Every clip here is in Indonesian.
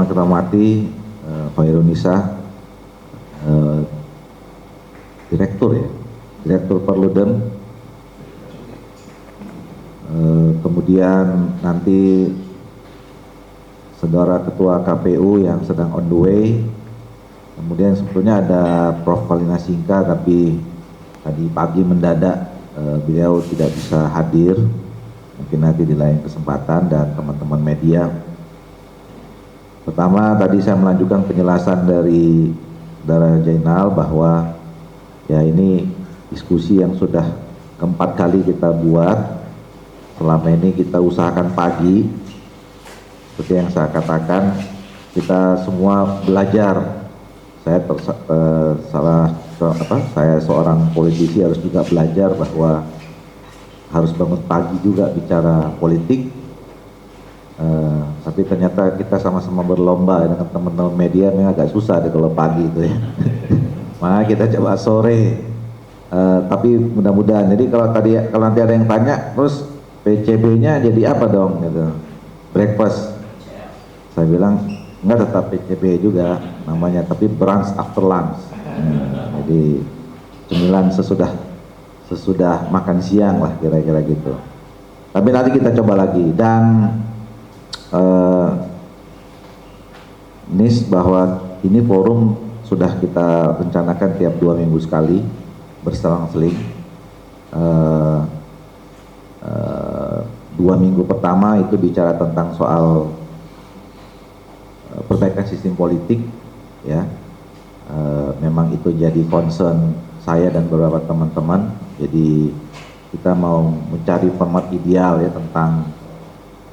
yang kita hormati Hoirunisa, Direktur Perludem, kemudian nanti Saudara Ketua KPU yang sedang on the way, kemudian sebetulnya ada Prof. Kalina Singka tapi tadi pagi mendadak beliau tidak bisa hadir, mungkin nanti di lain kesempatan, dan teman-teman media. Pertama, tadi saya melanjutkan penjelasan dari Saudara Jainal bahwa ya ini diskusi yang sudah keempat kali kita buat. Selama ini kita usahakan pagi, seperti yang saya katakan, kita semua belajar. Saya seorang politisi harus juga belajar bahwa harus bangun pagi juga bicara politik. Tapi ternyata kita sama-sama berlomba dengan teman-teman media, memang agak susah deh kalau pagi itu ya. Maka kita coba sore. Tapi mudah-mudahan. Jadi kalau nanti ada yang tanya, terus PCB-nya jadi apa dong? Gitu. Breakfast. Saya bilang enggak, tetap PCB juga namanya, tapi brunch after lunch. Jadi cemilan sesudah makan siang lah, kira-kira gitu. Tapi nanti kita coba lagi. Dan NIS bahwa ini forum sudah kita rencanakan tiap 2 minggu sekali berselang-seling. 2 minggu pertama itu bicara tentang soal perbaikan sistem politik, ya. Memang itu jadi concern saya dan beberapa teman-teman. Jadi kita mau mencari format ideal ya tentang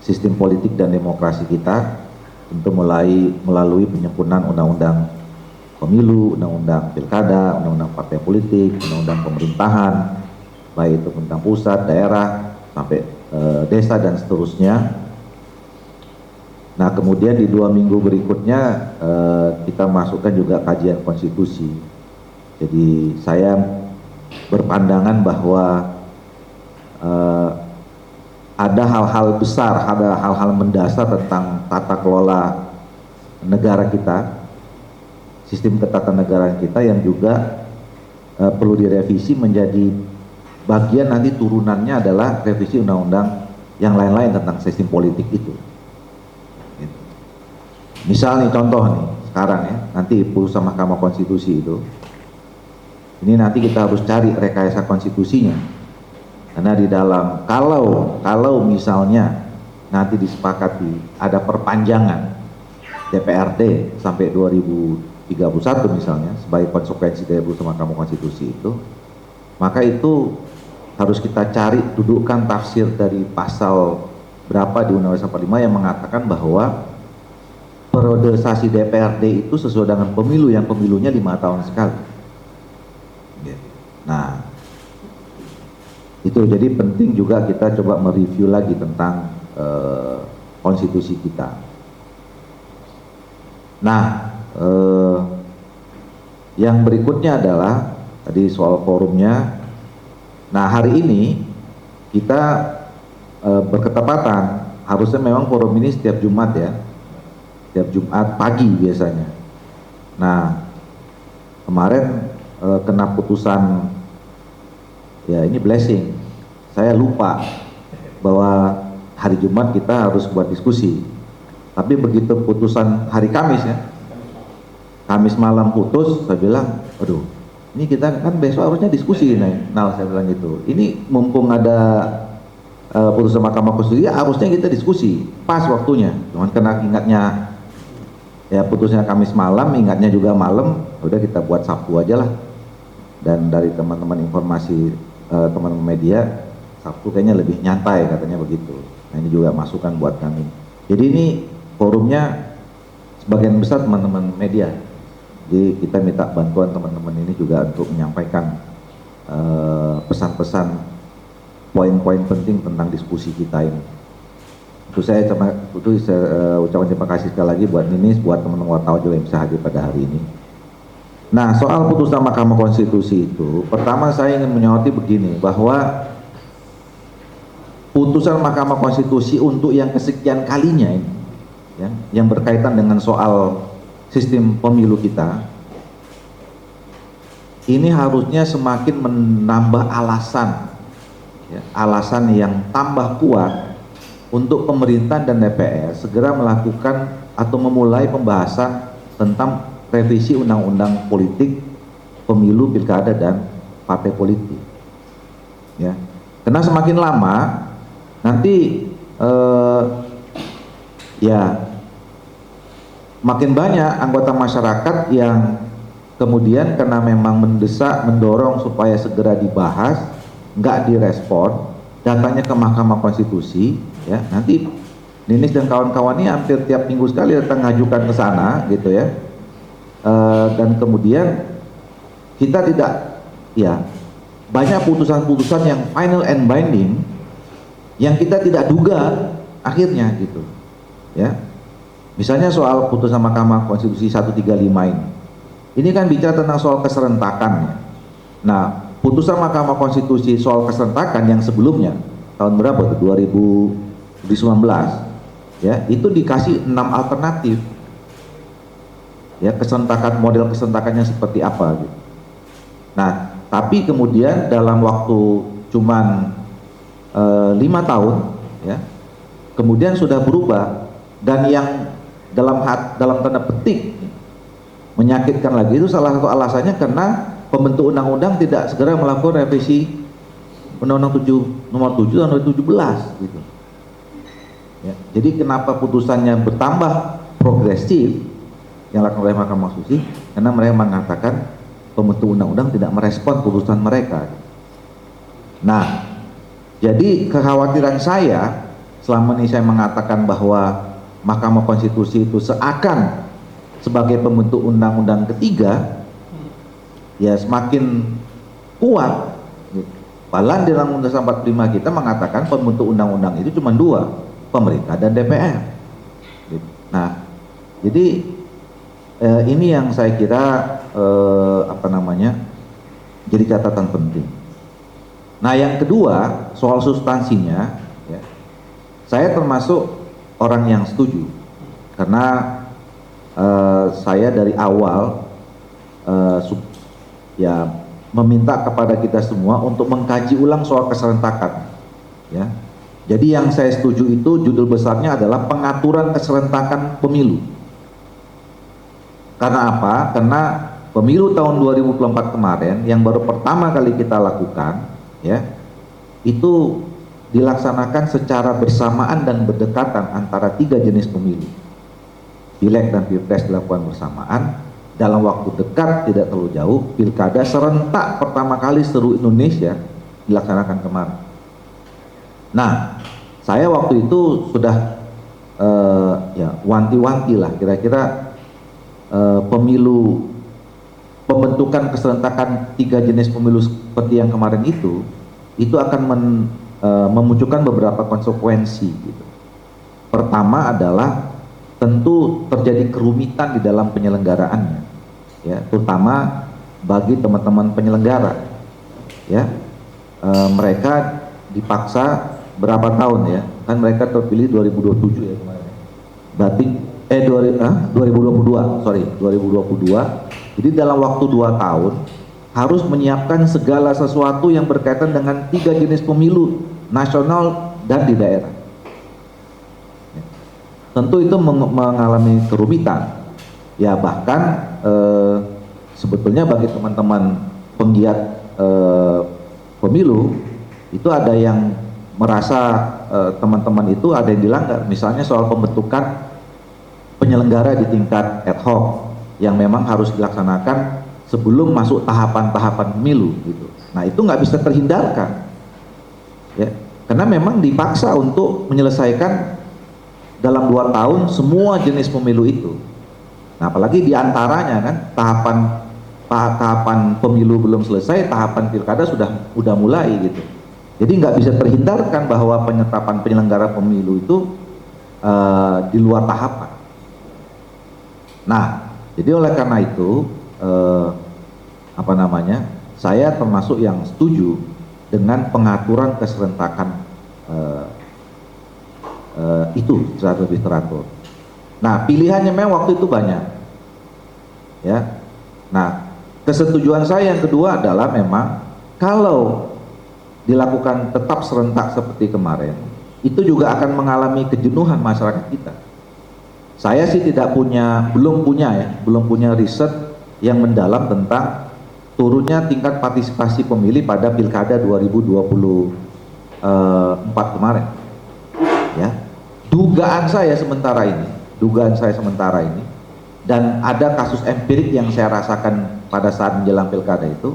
sistem politik dan demokrasi kita, tentu melalui penyempurnaan undang-undang pemilu, undang-undang pilkada, undang-undang partai politik, undang-undang pemerintahan, baik itu tentang pusat, daerah, sampai desa dan seterusnya. Nah, kemudian di 2 minggu berikutnya kita masukkan juga kajian konstitusi. Jadi saya berpandangan bahwa ada hal-hal besar, ada hal-hal mendasar tentang tata kelola negara kita, sistem ketatanegaraan kita yang juga perlu direvisi menjadi bagian nanti turunannya adalah revisi undang-undang yang lain-lain tentang sistem politik itu. Gitu. Misal nih contoh nih sekarang ya, nanti putusan Mahkamah Konstitusi itu, ini nanti kita harus cari rekayasa konstitusinya. Karena di dalam kalau misalnya nanti disepakati ada perpanjangan DPRD sampai 2031 misalnya sebagai konsekuensi dari putusan Mahkamah Konstitusi itu, maka itu harus kita cari dudukkan tafsir dari pasal berapa di Undang-Undang 45 yang mengatakan bahwa periodisasi DPRD itu sesuai dengan pemilu yang pemilunya 5 tahun sekali. Nah, itu jadi penting juga kita coba mereview lagi tentang konstitusi kita. Nah, yang berikutnya adalah tadi soal forumnya. Nah, hari ini kita berketepatan, harusnya memang forum ini setiap Jumat ya, setiap Jumat pagi biasanya. Nah, kemarin kena putusan, ya ini blessing, saya lupa bahwa hari Jumat kita harus buat diskusi. Tapi begitu putusan hari Kamis ya, Kamis malam putus, saya bilang, aduh, ini kita kan besok harusnya diskusi nih. Nah, saya bilang gitu, ini mumpung ada putusan Mahkamah Konstitusi, ya harusnya kita diskusi, pas waktunya. Cuman kena ingatnya, ya putusnya Kamis malam, ingatnya juga malam, udah kita buat Sabtu aja lah. Dan dari teman-teman informasi, teman-teman media, Sabtu kayaknya lebih nyantai katanya begitu. Nah, ini juga masukan buat kami. Jadi ini forumnya sebagian besar teman-teman media. Jadi kita minta bantuan teman-teman ini juga untuk menyampaikan pesan-pesan, poin-poin penting tentang diskusi kita ini. Saya ucapkan terima kasih sekali lagi buat Ninis, buat teman-teman wartawan juga yang bisa hadir pada hari ini. Nah, soal putusan Mahkamah Konstitusi itu, pertama saya ingin menyoroti begini, bahwa putusan Mahkamah Konstitusi untuk yang kesekian kalinya ini, ya, yang berkaitan dengan soal sistem pemilu kita, ini harusnya semakin menambah alasan, ya, alasan yang tambah kuat untuk pemerintah dan DPR segera melakukan atau memulai pembahasan tentang revisi undang-undang politik, pemilu, pilkada, dan partai politik. Ya, karena semakin lama nanti ya makin banyak anggota masyarakat yang kemudian karena memang mendesak, mendorong supaya segera dibahas, nggak direspon, datanya ke Mahkamah Konstitusi, ya nanti Ninis dan kawan-kawan ini hampir tiap minggu sekali datang ngajukan ke sana, gitu ya, dan kemudian kita tidak, ya banyak putusan-putusan yang final and binding yang kita tidak duga akhirnya, gitu, ya. Misalnya soal putusan Mahkamah Konstitusi 135 ini kan bicara tentang soal keserentakan. Nah, putusan Mahkamah Konstitusi soal keserentakan yang sebelumnya tahun berapa tuh, 2019, ya itu dikasih 6 alternatif, ya keserentakan, model keserentakannya seperti apa gitu. Nah, tapi kemudian dalam waktu cuman 5 tahun, ya kemudian sudah berubah, dan yang dalam tanda petik menyakitkan lagi itu salah satu alasannya karena pembentuk undang-undang tidak segera melakukan revisi Undang-Undang nomor 7 tahun 2017 gitu. Ya, jadi kenapa putusannya bertambah progresif yang dilakukan oleh Mahkamah Konstitusi? Karena mereka mengatakan pembentuk undang-undang tidak merespon putusan mereka. Nah, jadi kekhawatiran saya selama ini saya mengatakan bahwa Mahkamah Konstitusi itu seakan sebagai pembentuk undang-undang ketiga, ya semakin kuat. Padahal di dalam Undang-Undang 45 kita mengatakan pembentuk undang-undang itu cuma 2, pemerintah dan DPR. Nah, jadi ini yang saya kira jadi catatan penting. Nah, yang kedua soal substansinya, ya, saya termasuk orang yang setuju karena saya dari awal ya meminta kepada kita semua untuk mengkaji ulang soal keserentakan, ya. Jadi yang saya setuju itu judul besarnya adalah pengaturan keserentakan pemilu. Karena apa? Karena pemilu tahun 2024 kemarin yang baru pertama kali kita lakukan, ya itu dilaksanakan secara bersamaan dan berdekatan antara 3 jenis pemilu. Pileg dan Pilpres dilakukan bersamaan dalam waktu dekat, tidak terlalu jauh. Pilkada serentak pertama kali seluruh Indonesia dilaksanakan kemarin. Nah, saya waktu itu sudah ya wanti-wanti lah kira-kira pembentukan keserentakan 3 jenis pemilu seperti yang kemarin itu akan memunculkan beberapa konsekuensi gitu. Pertama adalah tentu terjadi kerumitan di dalam penyelenggaraannya, ya terutama bagi teman-teman penyelenggara, ya mereka dipaksa berapa tahun, ya kan mereka terpilih 2027 ya kemarin, berarti 2022, jadi dalam waktu 2 tahun harus menyiapkan segala sesuatu yang berkaitan dengan 3 jenis pemilu nasional dan di daerah. Tentu itu mengalami kerumitan, ya bahkan sebetulnya bagi teman-teman penggiat pemilu itu ada yang merasa teman-teman itu ada yang dilanggar, misalnya soal pembentukan penyelenggara di tingkat ad hoc yang memang harus dilaksanakan sebelum masuk tahapan-tahapan pemilu gitu. Nah itu nggak bisa terhindarkan, ya karena memang dipaksa untuk menyelesaikan dalam 2 tahun semua jenis pemilu itu. Nah apalagi diantaranya kan tahapan pemilu belum selesai, tahapan pilkada sudah mulai gitu. Jadi nggak bisa terhindarkan bahwa penetapan penyelenggara pemilu itu di luar tahapan. Nah jadi oleh karena itu saya termasuk yang setuju dengan pengaturan keserentakan itu secara lebih teratur. Nah, pilihannya memang waktu itu banyak, ya. Nah, kesetujuan saya yang kedua adalah memang kalau dilakukan tetap serentak seperti kemarin, itu juga akan mengalami kejenuhan masyarakat kita. Saya sih belum punya riset yang mendalam tentang turunnya tingkat partisipasi pemilih pada Pilkada 2024 kemarin. Ya, dugaan saya sementara ini, dan ada kasus empirik yang saya rasakan pada saat menjelang Pilkada itu,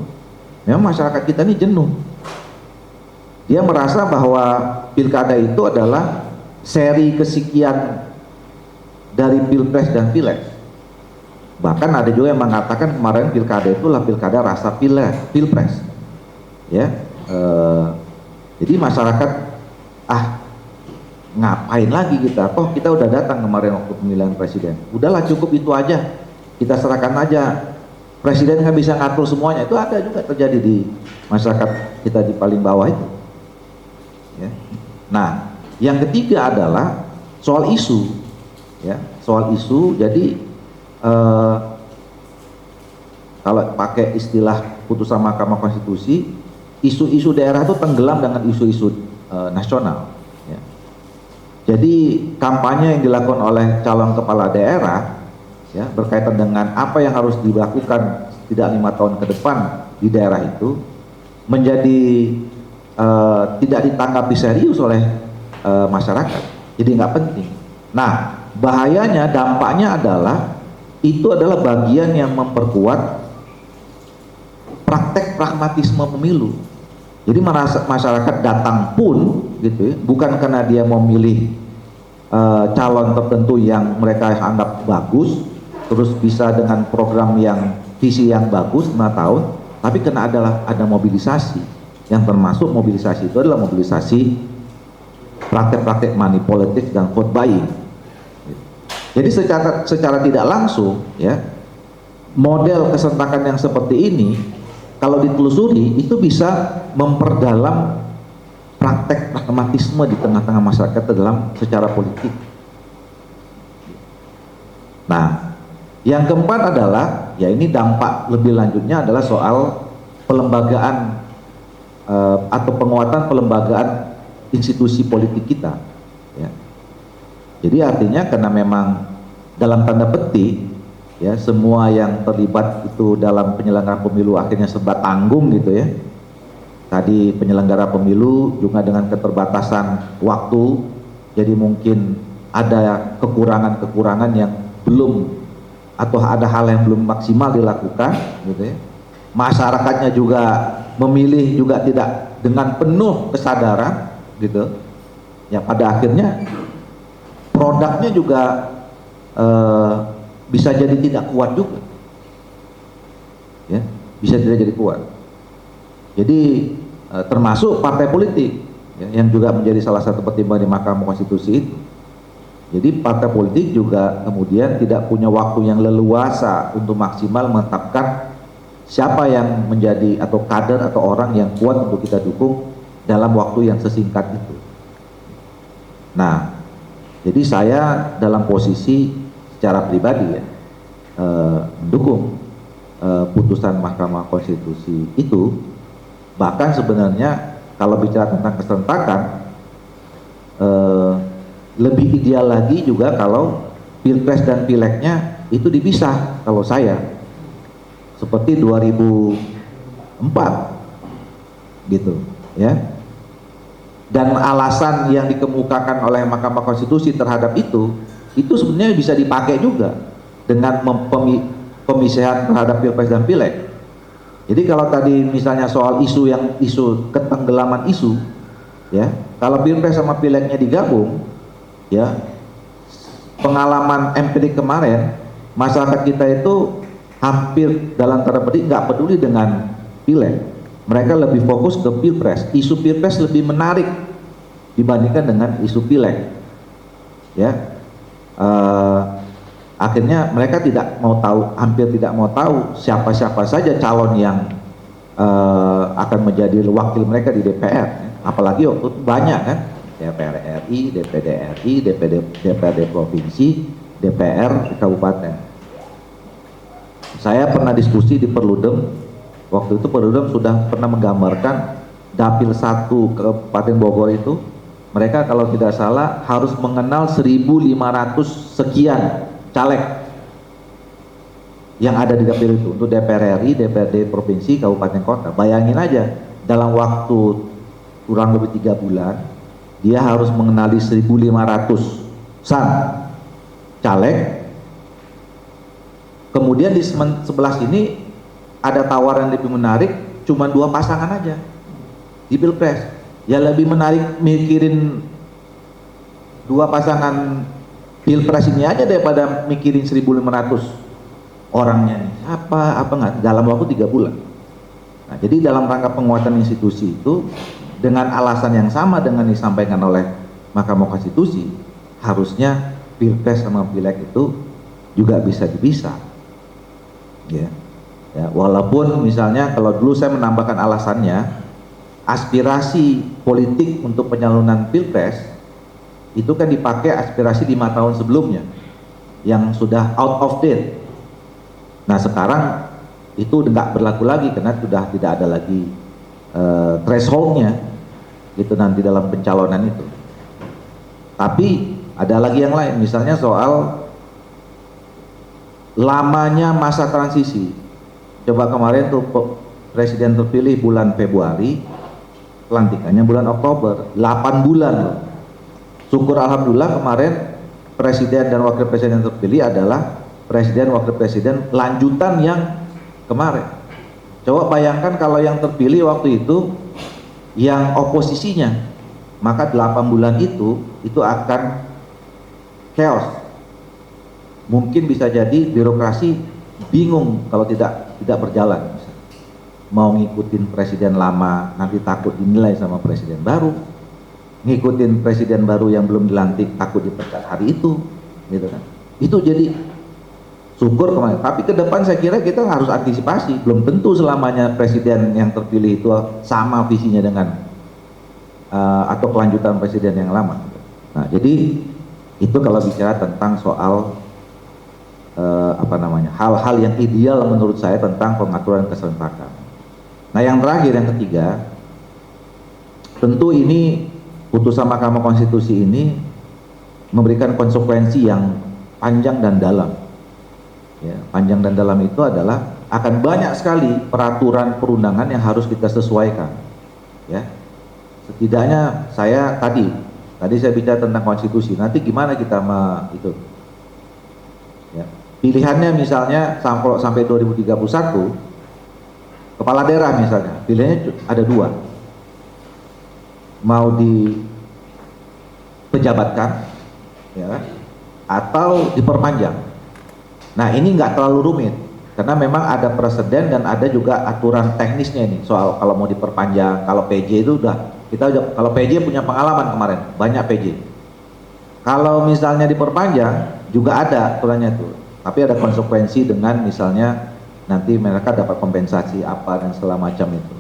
memang masyarakat kita ini jenuh. Dia merasa bahwa Pilkada itu adalah seri kesekian dari Pilpres dan Pileg. Bahkan ada juga yang mengatakan kemarin Pilkada itulah Pilkada rasa Pilpres. Ya, jadi masyarakat, ngapain lagi kita? Toh kita udah datang kemarin waktu pemilihan presiden. Udahlah, cukup itu aja. Kita serahkan aja. Presiden nggak bisa ngatur semuanya. Itu ada juga terjadi di masyarakat kita di paling bawah itu. Ya. Nah, yang ketiga adalah soal isu. Ya, soal isu. Jadi kalau pakai istilah putusan Mahkamah Konstitusi, isu-isu daerah itu tenggelam dengan isu-isu nasional. Ya. Jadi kampanye yang dilakukan oleh calon kepala daerah, ya, berkaitan dengan apa yang harus dilakukan tidak 5 tahun ke depan di daerah itu, menjadi tidak ditanggapi serius oleh masyarakat. Jadi nggak penting. Nah, bahayanya, dampaknya adalah itu adalah bagian yang memperkuat praktek pragmatisme pemilu. Jadi masyarakat datang pun gitu ya, bukan karena dia mau milih calon tertentu yang mereka anggap bagus, terus bisa dengan program yang visi yang bagus 5 tahun, tapi karena ada mobilisasi, yang termasuk mobilisasi itu adalah mobilisasi praktek-praktek money politik dan vote buying. Jadi secara tidak langsung, ya, model keserentakan yang seperti ini kalau ditelusuri itu bisa memperdalam praktek pragmatisme di tengah-tengah masyarakat dalam secara politik. Nah, yang keempat adalah, ya ini dampak lebih lanjutnya adalah soal pelembagaan atau penguatan pelembagaan institusi politik kita. Ya. Jadi artinya karena memang dalam tanda petik, ya, semua yang terlibat itu dalam penyelenggaraan pemilu akhirnya serba tanggung gitu ya. Tadi penyelenggara pemilu juga dengan keterbatasan waktu, jadi mungkin ada kekurangan-kekurangan yang belum, atau ada hal yang belum maksimal dilakukan gitu ya. Masyarakatnya juga memilih juga tidak dengan penuh kesadaran gitu. Ya, pada akhirnya produknya juga bisa jadi tidak kuat juga, ya, bisa tidak jadi kuat. Jadi termasuk partai politik, ya, yang juga menjadi salah satu pertimbangan di Mahkamah Konstitusi itu. Jadi partai politik juga kemudian tidak punya waktu yang leluasa untuk maksimal menetapkan siapa yang menjadi atau kader atau orang yang kuat untuk kita dukung dalam waktu yang sesingkat itu. Nah, jadi saya dalam posisi secara pribadi ya mendukung putusan Mahkamah Konstitusi itu. Bahkan sebenarnya kalau bicara tentang keserentakan, lebih ideal lagi juga kalau Pilpres dan Pilegnya itu dipisah kalau saya, seperti 2004 gitu ya. Dan alasan yang dikemukakan oleh Mahkamah Konstitusi terhadap itu sebenarnya bisa dipakai juga dengan pemisahan terhadap Pilpres dan Pileg. Jadi kalau tadi misalnya soal isu ketenggelaman isu, ya, kalau Pilpres sama Pilegnya digabung, ya, pengalaman empirik kemarin masyarakat kita itu hampir dalam tanda petik nggak peduli dengan Pileg, mereka lebih fokus ke Pilpres. Isu Pilpres lebih menarik dibandingkan dengan isu Pileg, ya. Akhirnya mereka hampir tidak mau tahu siapa-siapa saja calon yang akan menjadi wakil mereka di DPR. Apalagi waktu itu banyak kan, DPR RI, DPD RI, DPRD provinsi, DPR di kabupaten. Saya pernah diskusi di Perludem, waktu itu Perludem sudah pernah menggambarkan Dapil 1 Kabupaten Bogor itu, mereka kalau tidak salah harus mengenal 1.500 sekian caleg yang ada di dapil itu untuk DPR RI, DPRD provinsi, kabupaten kota. Bayangin aja, dalam waktu kurang lebih 3 bulan dia harus mengenali 1.500-an caleg. Kemudian di sebelah sini ada tawaran lebih menarik, cuma 2 pasangan aja di Pilpres. Ya lebih menarik mikirin 2 pasangan Pilpres ini aja daripada mikirin 1.500 orangnya nih. Apa nggak dalam waktu 3 bulan. Nah, jadi dalam rangka penguatan institusi itu dengan alasan yang sama dengan disampaikan oleh Mahkamah Konstitusi, harusnya Pilpres sama Pileg itu juga bisa dipisah. Ya. Ya, walaupun misalnya kalau dulu saya menambahkan alasannya, aspirasi politik untuk penyalonan Pilpres itu kan dipakai aspirasi 5 tahun sebelumnya yang sudah out of date. Nah, sekarang itu nggak berlaku lagi karena sudah tidak ada lagi thresholdnya gitu nanti dalam pencalonan itu. Tapi ada lagi yang lain, misalnya soal lamanya masa transisi. Coba kemarin tuh presiden terpilih bulan Februari, pelantikannya bulan Oktober, 8 bulan loh. Syukur alhamdulillah kemarin presiden dan wakil presiden terpilih adalah presiden wakil presiden lanjutan yang kemarin. Coba bayangkan kalau yang terpilih waktu itu yang oposisinya, maka 8 bulan itu akan chaos. Mungkin bisa jadi birokrasi bingung kalau tidak berjalan. Mau ngikutin presiden lama nanti takut dinilai sama presiden baru, ngikutin presiden baru yang belum dilantik takut dipecat hari itu, gitu kan. Itu jadi syukur kemarin. Tapi ke depan saya kira kita harus antisipasi. Belum tentu selamanya presiden yang terpilih itu sama visinya dengan atau kelanjutan presiden yang lama. Nah, jadi itu kalau bicara tentang soal hal-hal yang ideal menurut saya tentang pengaturan keserentakan. Nah, yang terakhir, yang ketiga, tentu ini putusan Mahkamah Konstitusi ini memberikan konsekuensi yang panjang dan dalam. Ya, panjang dan dalam itu adalah akan banyak sekali peraturan perundangan yang harus kita sesuaikan. Ya, setidaknya saya tadi saya bicara tentang konstitusi. Nanti gimana kita itu? Ya, pilihannya misalnya sampai 2031. Kepala daerah misalnya, pilihannya ada 2, mau dipejabatkan, ya, atau diperpanjang. Nah, ini nggak terlalu rumit, karena memang ada presiden dan ada juga aturan teknisnya ini soal kalau mau diperpanjang. Kalau PJ itu kalau PJ punya pengalaman kemarin, banyak PJ. Kalau misalnya diperpanjang juga ada aturannya tuh, tapi ada konsekuensi dengan misalnya nanti mereka dapat kompensasi apa dan segala macam itu.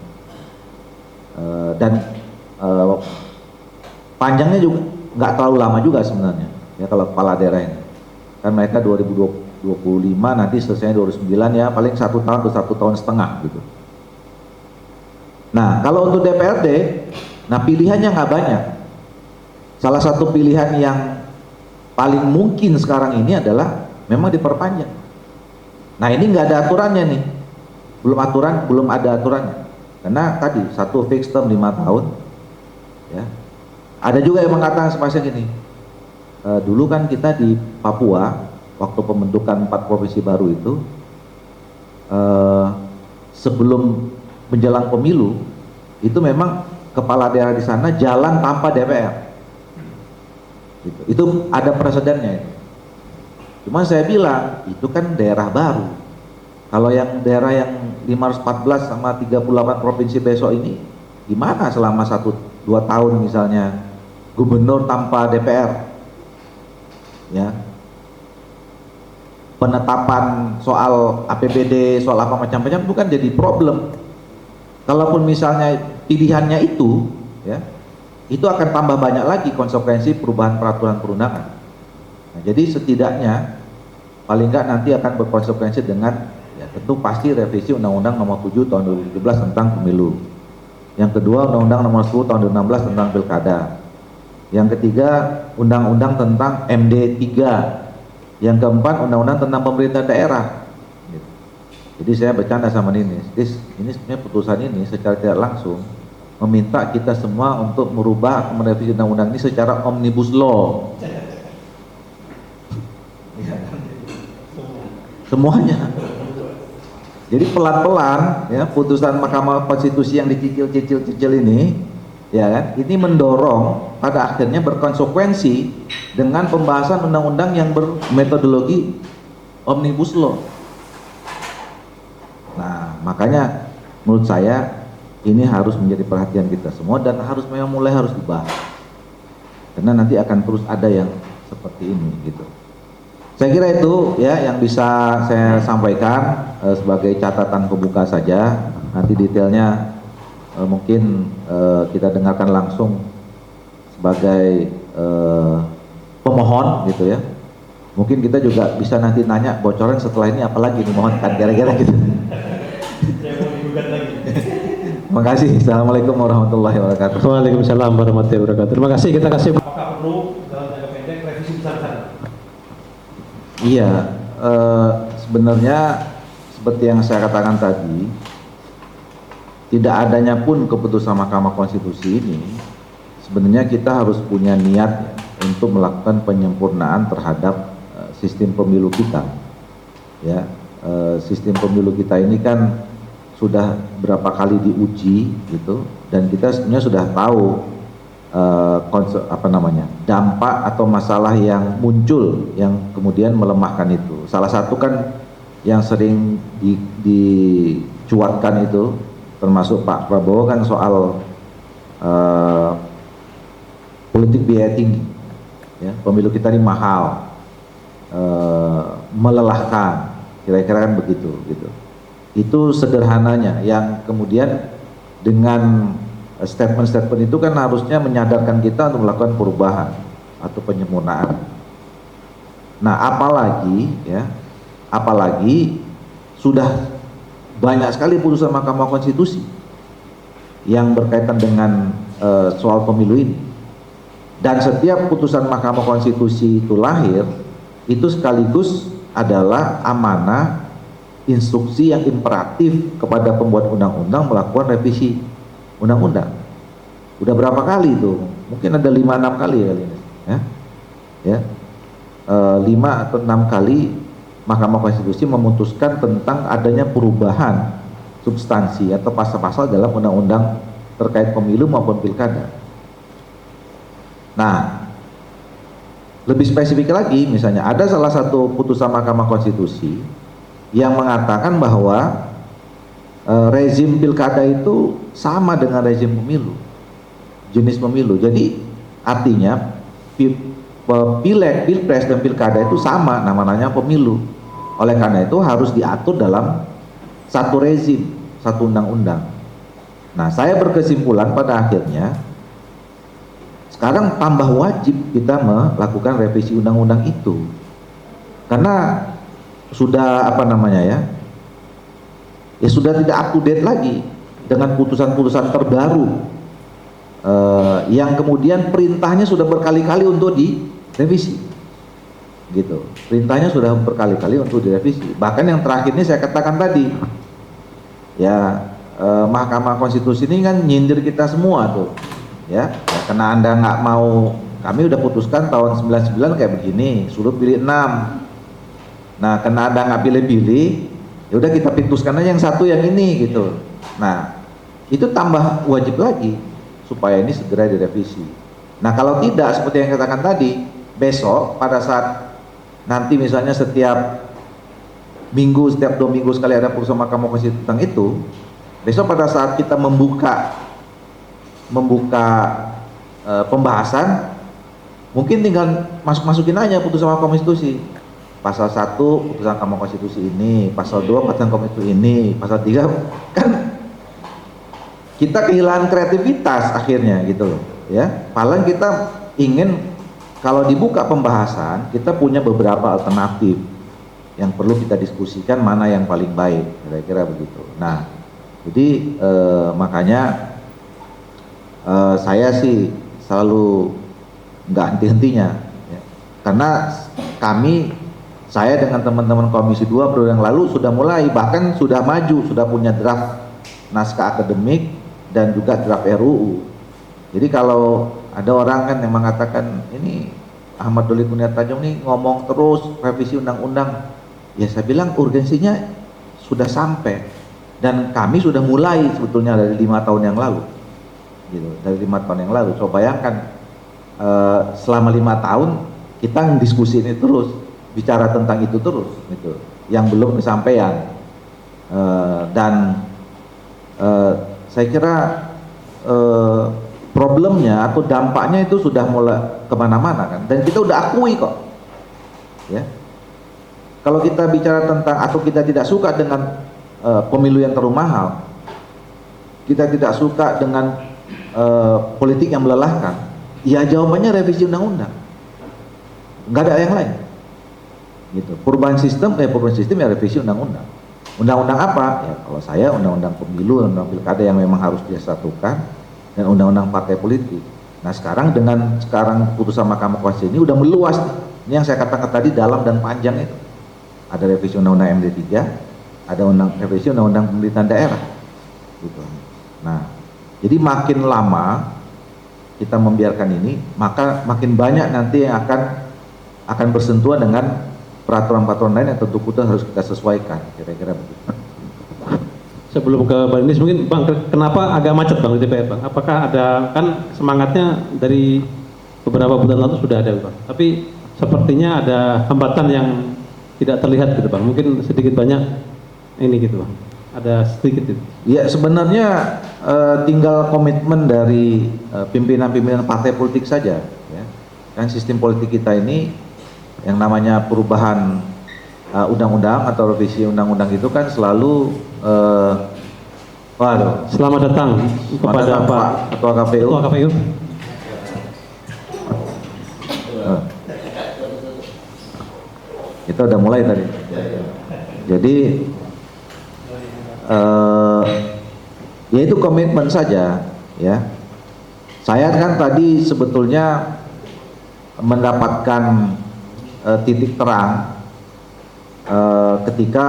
Panjangnya juga nggak terlalu lama juga sebenarnya. Ya, kalau kepala daerah ini, kan mereka 2025 nanti selesai 2009, ya paling 1 tahun atau 1,5 tahun gitu. Nah, kalau untuk DPRD, nah pilihannya nggak banyak. Salah satu pilihan yang paling mungkin sekarang ini adalah memang diperpanjang. Nah, ini nggak ada aturannya nih, belum ada aturannya, karena tadi 1 fixed term 5 tahun. Ya, ada juga yang mengatakan semacam gini, dulu kan kita di Papua waktu pembentukan 4 provinsi baru itu, sebelum menjelang pemilu itu memang kepala daerah di sana jalan tanpa DPR. Gitu. Itu ada presidennya itu. Cuma saya bilang, itu kan daerah baru. Kalau yang daerah yang 514 sama 38 provinsi besok ini, gimana selama 1-2 tahun misalnya gubernur tanpa DPR? Ya. Penetapan soal APBD, soal apa macam-macam itu kan jadi problem. Kalaupun misalnya pilihannya itu, ya, itu akan tambah banyak lagi konsekuensi perubahan peraturan perundangan. Nah, jadi setidaknya paling nggak nanti akan berkonsekuensi dengan ya tentu pasti revisi Undang-Undang Nomor 7 Tahun 2017 tentang pemilu. Yang kedua Undang-Undang Nomor 10 Tahun 2016 tentang pilkada. Yang ketiga Undang-Undang tentang MD 3. Yang keempat Undang-Undang tentang pemerintah daerah. Jadi saya bercanda sama ini sebenarnya putusan ini secara tidak langsung meminta kita semua untuk merubah atau merevisi undang-undang ini secara omnibus law. Semuanya. Jadi pelan-pelan ya putusan Mahkamah Konstitusi yang dicicil-cicil ini ya kan, ini mendorong pada akhirnya berkonsekuensi dengan pembahasan undang-undang yang bermetodologi omnibus law. Nah, makanya menurut saya ini harus menjadi perhatian kita semua dan memang mulai harus dibahas. Karena nanti akan terus ada yang seperti ini gitu. Saya kira itu ya yang bisa saya sampaikan sebagai catatan pembuka saja. Nanti detailnya mungkin kita dengarkan langsung sebagai pemohon gitu ya. Mungkin kita juga bisa nanti nanya bocoran setelah ini apalagi dimohonkan kira-kira gitu. Terima kasih. Assalamualaikum warahmatullahi wabarakatuh. Waalaikumsalam warahmatullahi wabarakatuh. Terima kasih. Kita kasih. Apakah perlu dalam jangka pendek revisi besar-besaran? Iya, sebenarnya seperti yang saya katakan tadi, tidak adanya pun keputusan Mahkamah Konstitusi ini, sebenarnya kita harus punya niat ya, untuk melakukan penyempurnaan terhadap sistem pemilu kita. Ya, sistem pemilu kita ini kan sudah berapa kali diuji gitu, dan kita sebenarnya sudah tahu dampak atau masalah yang muncul yang kemudian melemahkan itu. Salah satu kan yang sering dicuatkan itu termasuk Pak Prabowo kan soal politik biaya tinggi ya, pemilu kita ini mahal, melelahkan, kira-kira kan begitu gitu. Itu sederhananya yang kemudian dengan statement-statement itu kan harusnya menyadarkan kita untuk melakukan perubahan atau penyempurnaan. Nah, apalagi sudah banyak sekali putusan Mahkamah Konstitusi yang berkaitan dengan soal pemilu ini. Dan setiap putusan Mahkamah Konstitusi itu lahir, itu sekaligus adalah amanah instruksi yang imperatif kepada pembuat undang-undang melakukan revisi undang-undang. Udah berapa kali itu? Mungkin ada 5-6 kali kali ini, ya. 5 atau 6 kali Mahkamah Konstitusi memutuskan tentang adanya perubahan substansi atau pasal-pasal dalam undang-undang terkait pemilu maupun pilkada. Nah, lebih spesifik lagi, misalnya ada salah satu putusan Mahkamah Konstitusi yang mengatakan bahwa rezim pilkada itu sama dengan rezim pemilu, jenis pemilu. Jadi artinya pileg, pilpres dan pilkada itu sama, namanya pemilu. Oleh karena itu harus diatur dalam satu rezim, satu undang-undang. Nah, saya berkesimpulan pada akhirnya sekarang tambah wajib kita melakukan revisi undang-undang itu, karena sudah sudah tidak up to date lagi dengan putusan-putusan terbaru yang kemudian perintahnya sudah berkali-kali untuk direvisi gitu. Perintahnya sudah berkali-kali untuk direvisi. Bahkan yang terakhir ini saya katakan tadi ya, Mahkamah Konstitusi ini kan nyindir kita semua tuh ya, karena Anda nggak mau, kami udah putuskan tahun 99 kayak begini, suruh pilih 6. Nah, karena Anda nggak pilih-pilih, ya udah kita putuskan aja yang satu yang ini gitu. Nah, itu tambah wajib lagi supaya ini segera direvisi. Nah, kalau tidak seperti yang katakan tadi, besok pada saat nanti misalnya setiap minggu, setiap 2 minggu sekali ada putusan Mahkamah Konstitusi tentang itu, besok pada saat kita membuka pembahasan, mungkin tinggal masukin aja putusan Mahkamah Konstitusi. Pasal 1 putusan Mahkamah Konstitusi ini, pasal 2 putusan Mahkamah Konstitusi ini, pasal 3 kan kita kehilangan kreativitas akhirnya gitu loh ya. Paling kita ingin kalau dibuka pembahasan, kita punya beberapa alternatif yang perlu kita diskusikan mana yang paling baik, kira-kira begitu. Nah, jadi makanya saya sih selalu nggak henti-hentinya, ya. Karena saya dengan teman-teman Komisi 2 periode yang lalu sudah mulai, bahkan sudah maju, sudah punya draft naskah akademik dan juga draft RUU. Jadi kalau ada orang kan yang mengatakan ini Ahmad Doli Kurnia Tanjung nih ngomong terus revisi undang-undang, ya saya bilang urgensinya sudah sampai dan kami sudah mulai sebetulnya dari 5 tahun yang lalu, gitu. Dari 5 tahun yang lalu. Coba bayangkan selama 5 tahun kita diskusi ini terus, bicara tentang itu terus, gitu. Yang belum disampaikan dan saya kira problemnya atau dampaknya itu sudah mulai kemana-mana kan, dan kita udah akui kok, ya. Kalau kita bicara tentang atau kita tidak suka dengan pemilu yang terlalu mahal, kita tidak suka dengan politik yang melelahkan, ya jawabannya revisi undang-undang, nggak ada yang lain, gitu. Perubahan sistem ya revisi undang-undang. Undang-undang apa? Ya kalau saya undang-undang pemilu, undang-undang pilkada yang memang harus disatukan, dan undang-undang partai politik. Nah sekarang dengan putusan Mahkamah Konstitusi ini udah meluas nih. Ini yang saya katakan tadi dalam dan panjang itu. Ada revisi undang-undang MD 3, ada revisi undang-undang pemerintahan daerah. Gitu. Nah, jadi makin lama kita membiarkan ini, maka makin banyak nanti yang akan bersentuhan dengan peraturan-peraturan lain yang tentu harus kita sesuaikan. Kira-kira begitu. Sebelum ke Bang Nis, mungkin Bang, kenapa agak macet Bang di DPR Bang? Apakah ada, kan semangatnya dari beberapa bulan lalu sudah ada Bang, tapi sepertinya ada hambatan yang tidak terlihat gitu Bang, mungkin sedikit banyak ini gitu Bang, ada sedikit gitu. Ya sebenarnya tinggal komitmen dari pimpinan-pimpinan partai politik saja, ya. Kan sistem politik kita ini yang namanya perubahan undang-undang atau revisi undang-undang itu kan selalu Selamat datang kepada Pak Ketua KPU. Ketua KPU. Kita udah mulai tadi. Jadi ya itu komitmen saja, ya. Saya kan tadi sebetulnya mendapatkan titik terang ketika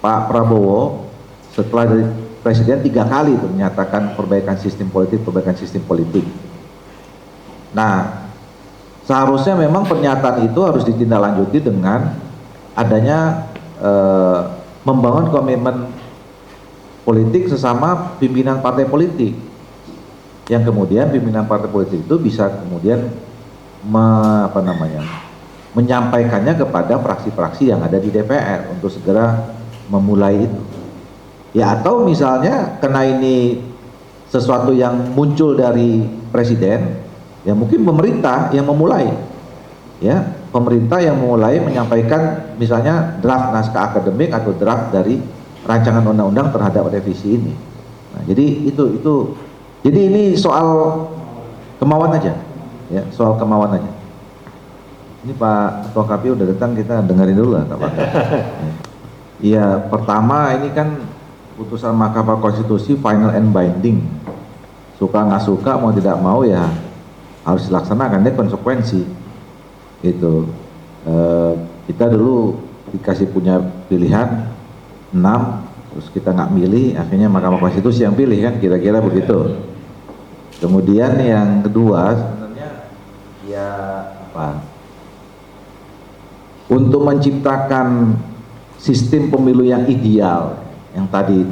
Pak Prabowo setelah dari Presiden 3 kali itu menyatakan perbaikan sistem politik. Nah, seharusnya memang pernyataan itu harus ditindaklanjuti dengan adanya membangun komitmen politik sesama pimpinan partai politik, yang kemudian pimpinan partai politik itu bisa kemudian menyampaikannya kepada fraksi-fraksi yang ada di DPR untuk segera memulai itu. Ya atau misalnya karena ini sesuatu yang muncul dari presiden, ya mungkin pemerintah yang memulai, ya pemerintah yang memulai menyampaikan misalnya draft naskah akademik atau draft dari rancangan undang-undang terhadap revisi ini. Nah, jadi itu jadi ini soal kemauan aja, ya soal kemauan aja. Ini Pak Ketua KPU udah datang, kita dengerin dulu lah Pak. Iya, pertama ini kan putusan Mahkamah Konstitusi final and binding. Suka nggak suka, mau tidak mau ya harus dilaksanakan, ini konsekuensi. Gitu. Kita dulu dikasih punya pilihan 6, terus kita nggak milih, akhirnya Mahkamah Konstitusi yang pilih kan, kira-kira begitu. Kemudian yang kedua sebenarnya ya apa? Untuk menciptakan sistem pemilu yang ideal, yang tadi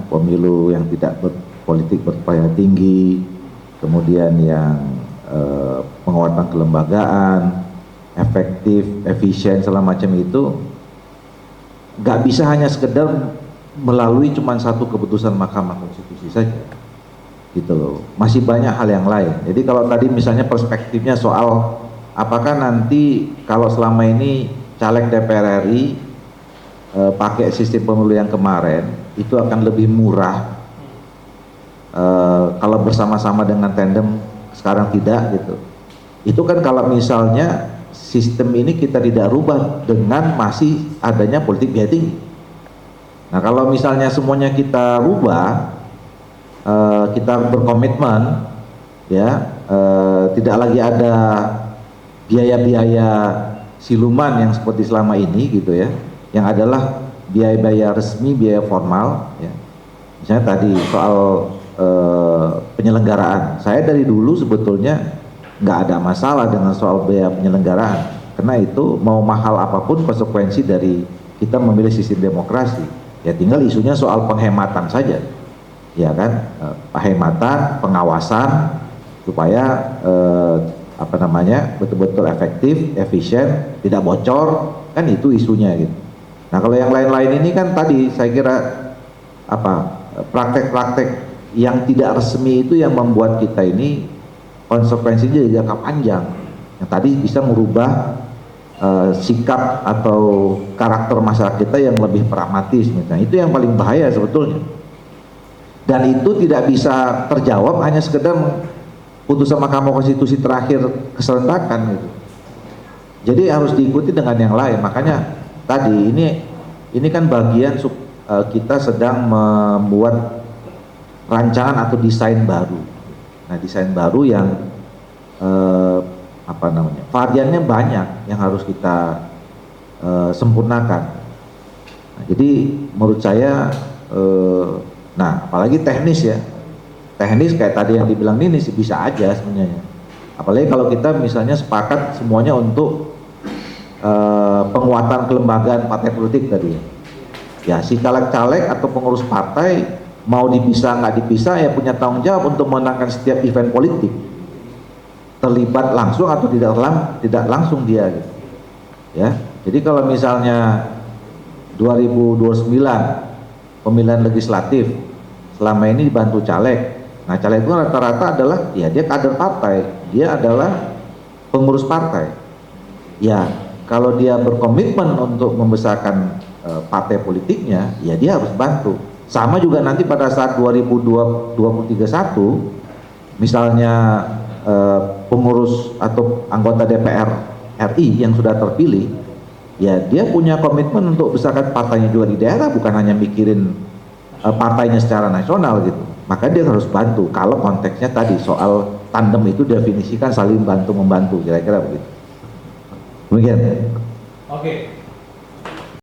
pemilu yang tidak berpolitik berupaya tinggi, kemudian yang penguatan kelembagaan, efektif, efisien, segala macam itu nggak bisa hanya sekedar melalui cuma satu keputusan Mahkamah Konstitusi saja, gitu loh. Masih banyak hal yang lain. Jadi kalau tadi misalnya perspektifnya soal apakah nanti kalau selama ini caleg DPR RI pakai sistem pemilu yang kemarin itu akan lebih murah kalau bersama-sama dengan tandem, sekarang tidak gitu. Itu kan kalau misalnya sistem ini kita tidak rubah dengan masih adanya politik biaya tinggi. Nah kalau misalnya semuanya kita rubah, kita berkomitmen, ya tidak lagi ada biaya-biaya siluman yang seperti selama ini gitu ya, yang adalah biaya-biaya resmi, biaya formal, ya. Misalnya tadi soal penyelenggaraan, saya dari dulu sebetulnya nggak ada masalah dengan soal biaya penyelenggaraan, karena itu mau mahal apapun konsekuensi dari kita memilih sistem demokrasi. Ya tinggal isunya soal penghematan saja, ya kan, penghematan, pengawasan supaya betul-betul efektif, efisien, tidak bocor, kan itu isunya gitu. Nah kalau yang lain-lain ini kan tadi saya kira praktek-praktek yang tidak resmi itu yang membuat kita ini konsekuensinya jangka panjang, yang tadi bisa merubah sikap atau karakter masyarakat kita yang lebih pragmatis misalnya. Itu yang paling bahaya sebetulnya, dan itu tidak bisa terjawab hanya sekedar putusan Mahkamah Konstitusi terakhir keserentakan gitu. Jadi harus diikuti dengan yang lain. Makanya tadi ini kan bagian kita sedang membuat rancangan atau desain baru. Nah desain baru yang variannya banyak yang harus kita sempurnakan. Nah, jadi menurut saya apalagi teknis ya, teknis kayak tadi yang dibilang ini sih bisa aja sebenarnya, apalagi kalau kita misalnya sepakat semuanya untuk penguatan kelembagaan partai politik tadi ya, si caleg-caleg atau pengurus partai mau dipisah nggak dipisah ya punya tanggung jawab untuk memenangkan setiap event politik, terlibat langsung atau tidak langsung dia gitu. Ya, jadi kalau misalnya 2029 pemilihan legislatif selama ini dibantu caleg, nah caleg itu rata-rata adalah ya dia kader partai, dia adalah pengurus partai. Ya kalau dia berkomitmen untuk membesarkan partai politiknya, ya dia harus bantu. Sama juga nanti pada saat 2031 misalnya pengurus atau anggota DPR RI yang sudah terpilih, ya dia punya komitmen untuk besarkan partainya juga di daerah, bukan hanya mikirin partainya secara nasional gitu. Maka dia harus bantu. Kalau konteksnya tadi soal tandem itu definisikan saling bantu membantu, kira-kira begitu. Demikian. Oke.